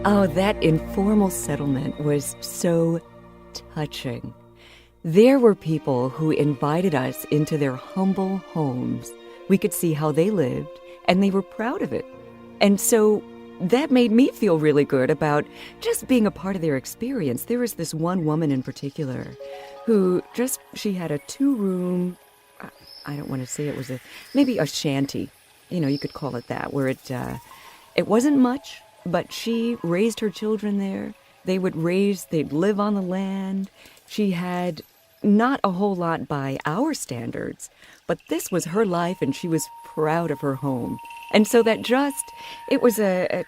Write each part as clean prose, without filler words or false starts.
Oh, that informal settlement was so touching. There were people who invited us into their humble homes. We could see how they lived, and they were proud of it. And so that made me feel really good about just being a part of their experience. There was this one woman in particular who she had a 2-room, I don't want to say it was maybe a shanty, you could call it that, where it wasn't much, but she raised her children there. They'd live on the land. She had not a whole lot by our standards, but this was her life and she was proud of her home. And so it was a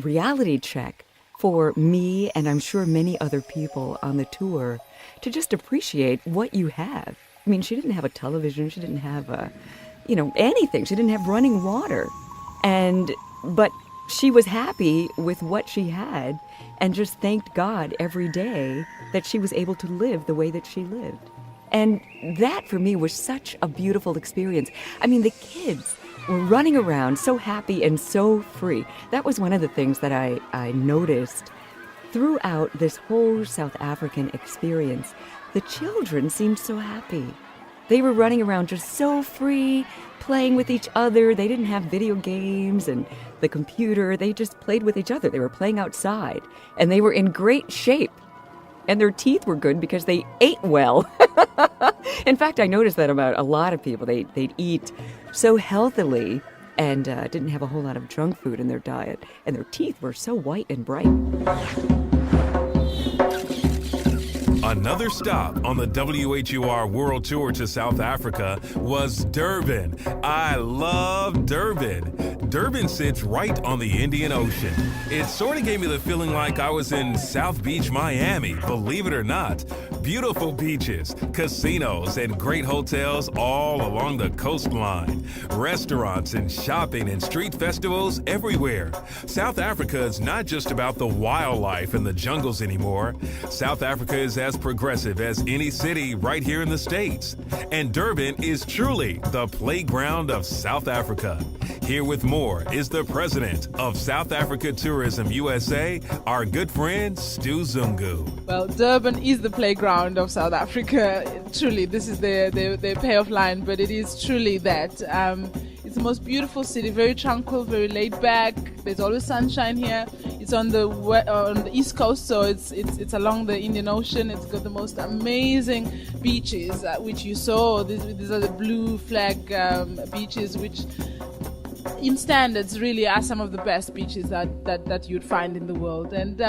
reality check for me and I'm sure many other people on the tour to just appreciate what you have. I mean, she didn't have a television. She didn't have anything. She didn't have running water. But she was happy with what she had and just thanked God every day that she was able to live the way that she lived. And that for me was such a beautiful experience. I mean, the kids were running around so happy and so free. That was one of the things that I noticed throughout this whole South African experience. The children seemed so happy. They were running around just so free, playing with each other. They didn't have video games and the computer. They just played with each other. They were playing outside, and they were in great shape. And their teeth were good because they ate well. In fact, I noticed that about a lot of people. They'd eat so healthily and didn't have a whole lot of junk food in their diet. And their teeth were so white and bright. Another stop on the WHUR World Tour to South Africa was Durban. I love Durban. Durban sits right on the Indian Ocean. It sort of gave me the feeling like I was in South Beach, Miami, believe it or not. Beautiful beaches, casinos, and great hotels all along the coastline. Restaurants and shopping and street festivals everywhere. South Africa is not just about the wildlife and the jungles anymore. South Africa is as progressive as any city right here in the States. And Durban is truly the playground of South Africa. Here with more is the president of South Africa Tourism USA, our good friend Stu Zungu. Well, Durban is the playground of South Africa. Truly, this is the payoff line, but it is truly that. It's the most beautiful city, very tranquil, very laid back. There's always sunshine here. It's on the east coast, so it's along the Indian Ocean. It's got the most amazing beaches, which you saw. These are the blue flag beaches, which in standards really are some of the best beaches that you'd find in the world. And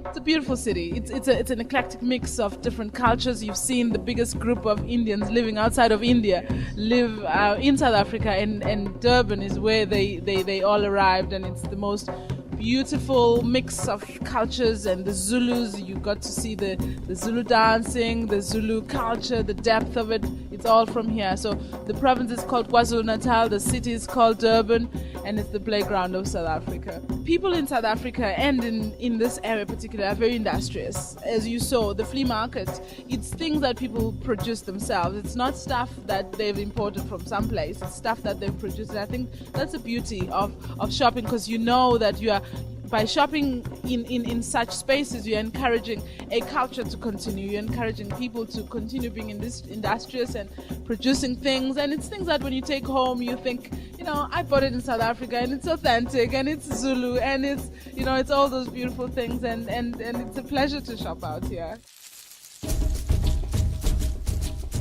it's a beautiful city. It's an eclectic mix of different cultures. You've seen the biggest group of Indians living outside of India live in South Africa, and Durban is where they all arrived, and it's the most beautiful mix of cultures. And the Zulus, you got to see the Zulu dancing, the Zulu culture, the depth of it. It's all from here. So the province is called KwaZulu-Natal, the city is called Durban, and it's the playground of South Africa. People in South Africa and in this area particularly are very industrious. As you saw, the flea market, it's things that people produce themselves. It's not stuff that they've imported from someplace. It's stuff that they've produced. And I think that's the beauty of shopping, because you know that you are, by shopping in such spaces, you're encouraging a culture to continue. You're encouraging people to continue being industrious and producing things. And it's things that when you take home, you think, I bought it in South Africa, and it's authentic, and it's Zulu, and it's all those beautiful things. And it's a pleasure to shop out here.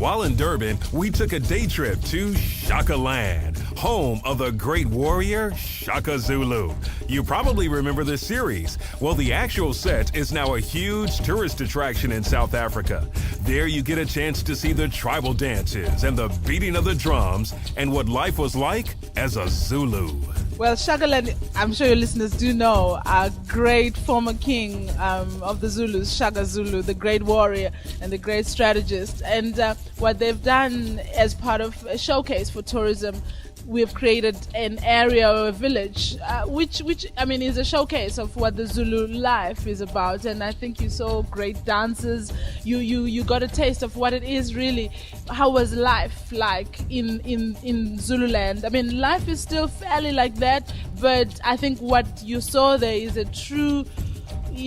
While in Durban, we took a day trip to Shaka Land, home of the great warrior Shaka Zulu. You probably remember this series. Well, the actual set is now a huge tourist attraction in South Africa. There you get a chance to see the tribal dances and the beating of the drums and what life was like as a Zulu. Well, Shakaland, I'm sure your listeners do know, a great former king of the Zulus, Shaka Zulu, the great warrior and the great strategist. And what they've done as part of a showcase for tourism, we've created an area or a village, which is a showcase of what the Zulu life is about. And I think you saw great dances. You got a taste of what it is really. How was life like in Zululand? I mean, life is still fairly like that, but I think what you saw there is a true,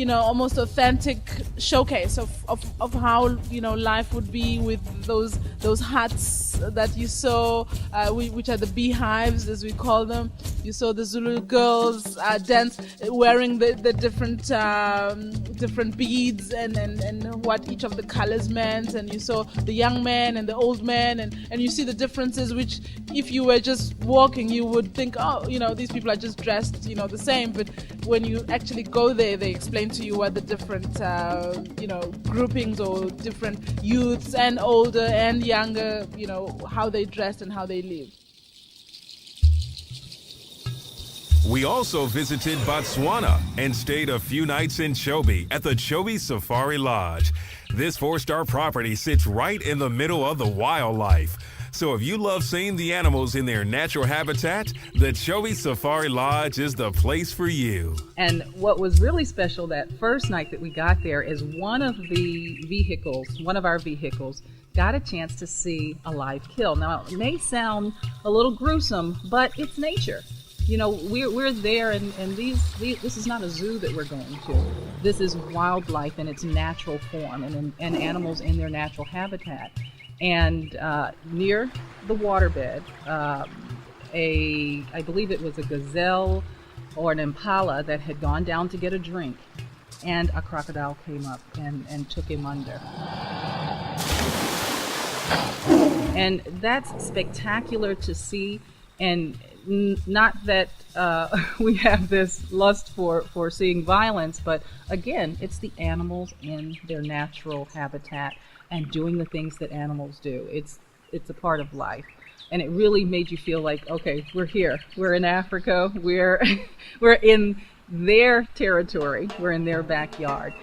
almost authentic showcase of how life would be with those huts that you saw, which are the beehives as we call them. You saw the Zulu girls dance, wearing the different beads and what each of the colors meant, and you saw the young man and the old man, and you see the differences, which if you were just walking you would think, oh, these people are just dressed the same, but when you actually go there they explain to you what the different groupings or different youths and older and younger, how they dressed and how they live. We also visited Botswana and stayed a few nights in Chobe at the Chobe Safari Lodge. This 4-star property sits right in the middle of the wildlife. So if you love seeing the animals in their natural habitat, the Chobe Safari Lodge is the place for you. And what was really special that first night that we got there is one of our vehicles got a chance to see a live kill. Now, it may sound a little gruesome, but it's nature. We're there, and this is not a zoo that we're going to. This is wildlife in its natural form, and animals in their natural habitat. And near the waterbed, I believe it was a gazelle or an impala that had gone down to get a drink, and a crocodile came up and took him under. And that's spectacular to see, and not that we have this lust for seeing violence, but again, it's the animals in their natural habitat and doing the things that animals do. It's a part of life, and it really made you feel like, okay, we're here, we're in Africa, we're in their territory, we're in their backyard.